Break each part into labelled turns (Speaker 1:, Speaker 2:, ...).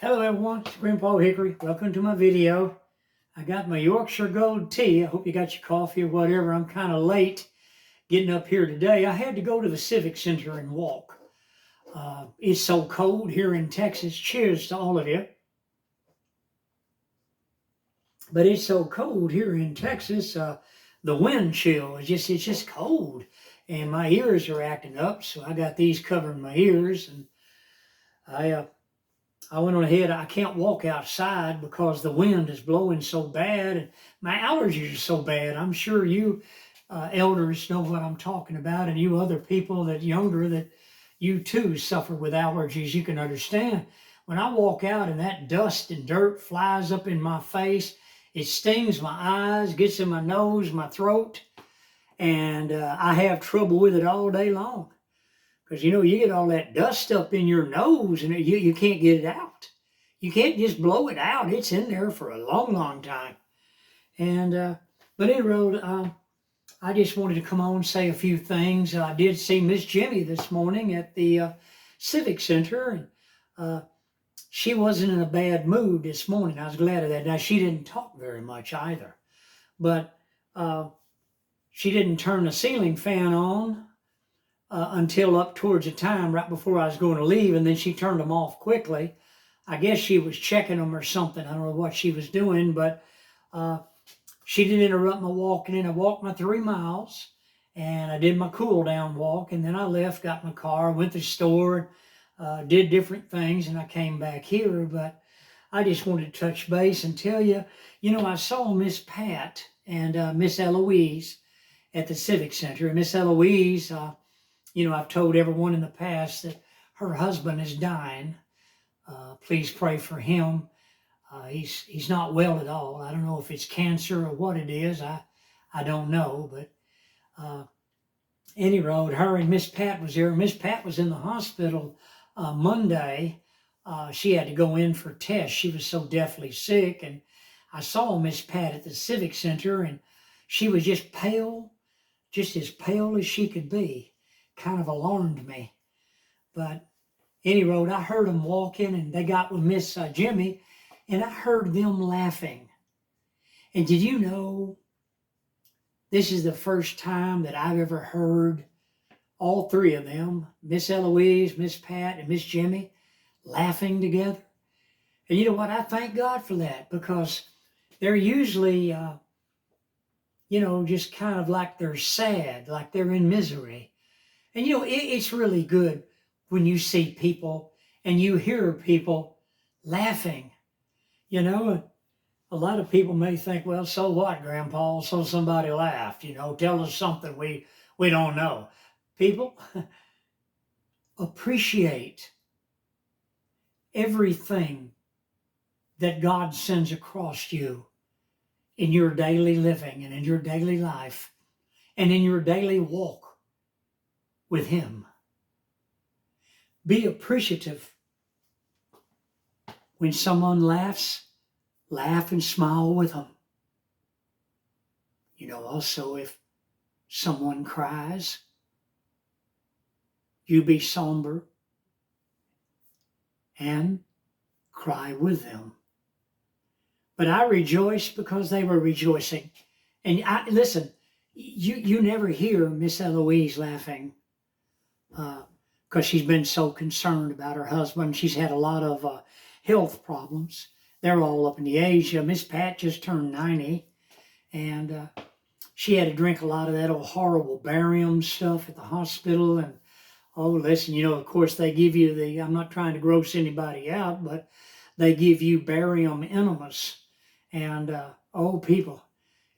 Speaker 1: Hello everyone, it's Grandpa Hickory. Welcome to my video. I got my Yorkshire Gold tea. I hope you got your coffee or whatever. I'm kind of late getting up here today. I had to go to the Civic Center and walk. It's so cold here in Texas. Cheers to all of you. But it's so cold here in Texas. The wind chill it's just cold, and my ears are acting up. So I got these covering my ears, and I went on ahead. I can't walk outside because the wind is blowing so bad and my allergies are so bad. I'm sure you elders know what I'm talking about, and you other people that younger that you too suffer with allergies. You can understand. When I walk out and that dust and dirt flies up in my face, it stings my eyes, gets in my nose, my throat, and I have trouble with it all day long. Because, you get all that dust up in your nose and you can't get it out. You can't just blow it out. It's in there for a long, long time. And, but anyway, I just wanted to come on and say a few things. I did see Miss Jimmy this morning at the Civic Center, and she wasn't in a bad mood this morning. I was glad of that. Now, she didn't talk very much either, but she didn't turn the ceiling fan on until up towards the time right before I was going to leave, and then she turned them off quickly. I guess she was checking them or something. I don't know what she was doing, but she didn't interrupt my walking. And I walked my 3 miles, and I did my cool down walk, and then I left, got my car, went to the store, did different things, and I came back here. But I just wanted to touch base and tell you, I saw Miss Pat and Miss Eloise at the Civic Center. And Miss Eloise, I've told everyone in the past that her husband is dying. Please pray for him. He's not well at all. I don't know if it's cancer or what it is. I don't know. But any road, her and Miss Pat was there. Miss Pat was in the hospital Monday. She had to go in for tests. She was so deathly sick. And I saw Miss Pat at the Civic Center, and she was just pale, just as pale as she could be. Kind of alarmed me. But any road, I heard them walking, and they got with Miss Jimmy, and I heard them laughing. And did you know this is the first time that I've ever heard all three of them, Miss Eloise, Miss Pat, and Miss Jimmy, laughing together? And you know what? I thank God for that, because they're usually, just kind of like they're sad, like they're in misery. And it's really good when you see people and you hear people laughing. A lot of people may think, well, so what, Grandpa? So somebody laughed, tell us something we don't know. People, appreciate everything that God sends across you in your daily living and in your daily life and in your daily walk with Him. Be appreciative. When someone laughs, laugh and smile with them. Also, if someone cries, you be somber and cry with them. But I rejoice because they were rejoicing. And listen, you never hear Miss Eloise laughing, because she's been so concerned about her husband. She's had a lot of health problems. They're all up in the age. Miss Pat just turned 90, and she had to drink a lot of that old horrible barium stuff at the hospital. And listen, of course they give you I'm not trying to gross anybody out, but they give you barium enemas. And people,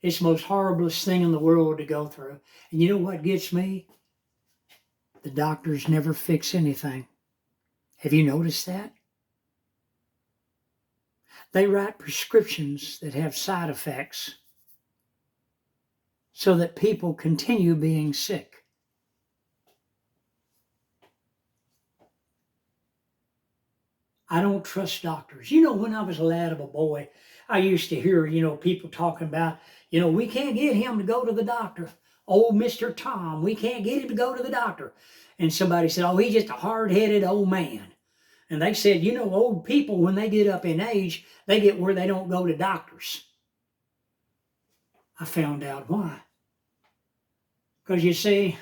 Speaker 1: it's the most horriblest thing in the world to go through. And you know what gets me? The doctors never fix anything. Have you noticed that? They write prescriptions that have side effects so that people continue being sick. I don't trust doctors. When I was a lad of a boy, I used to hear, people talking about, we can't get him to go to the doctor. Old Mr. Tom, we can't get him to go to the doctor. And somebody said, he's just a hard-headed old man. And they said, you know, old people, when they get up in age, they get where they don't go to doctors. I found out why. Because you see,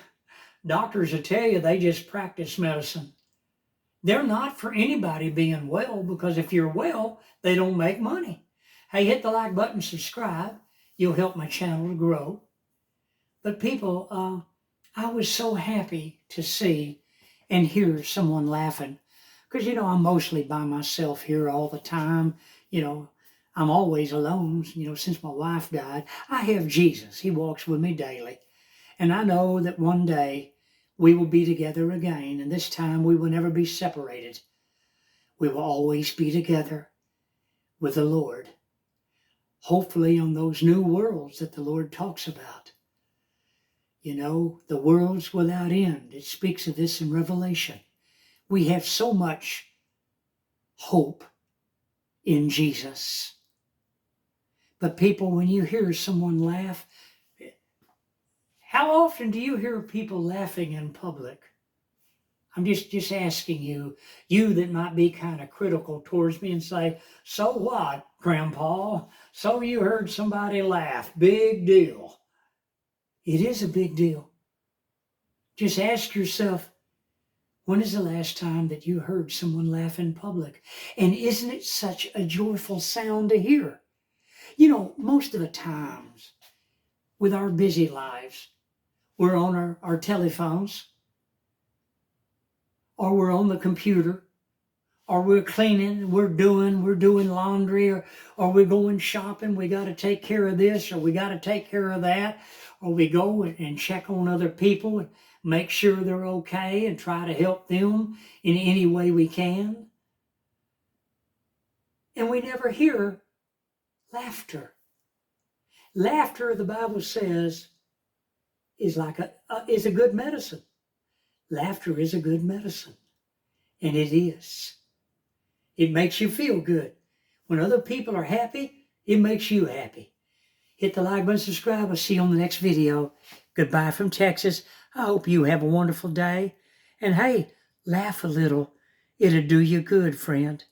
Speaker 1: doctors will tell you they just practice medicine. They're not for anybody being well, because if you're well, they don't make money. Hey, hit the like button, subscribe. You'll help my channel to grow. But people, I was so happy to see and hear someone laughing. Because, you know, I'm mostly by myself here all the time. You know, I'm always alone, you know, since my wife died. I have Jesus. He walks with me daily. And I know that one day we will be together again. And this time we will never be separated. We will always be together with the Lord. Hopefully on those new worlds that the Lord talks about. You know, the worlds without end. It speaks of this in Revelation. We have so much hope in Jesus. But people, when you hear someone laugh, how often do you hear people laughing in public? I'm just asking you, you that might be kind of critical towards me and say, so what, Grandpa? So you heard somebody laugh. Big deal. It is a big deal. Just ask yourself, when is the last time that you heard someone laugh in public? And isn't it such a joyful sound to hear? You know, most of the times with our busy lives, we're on our telephones, or we're on the computer, or we're cleaning, we're doing laundry, or we're going shopping. We got to take care of this, or we got to take care of that, or we go and check on other people and make sure they're okay and try to help them in any way we can. And we never hear laughter. Laughter, the Bible says, is a good medicine. Laughter is a good medicine. And it is. It makes you feel good. When other people are happy, it makes you happy. Hit the like button, subscribe. I'll see you on the next video. Goodbye from Texas. I hope you have a wonderful day. And hey, laugh a little. It'll do you good, friend.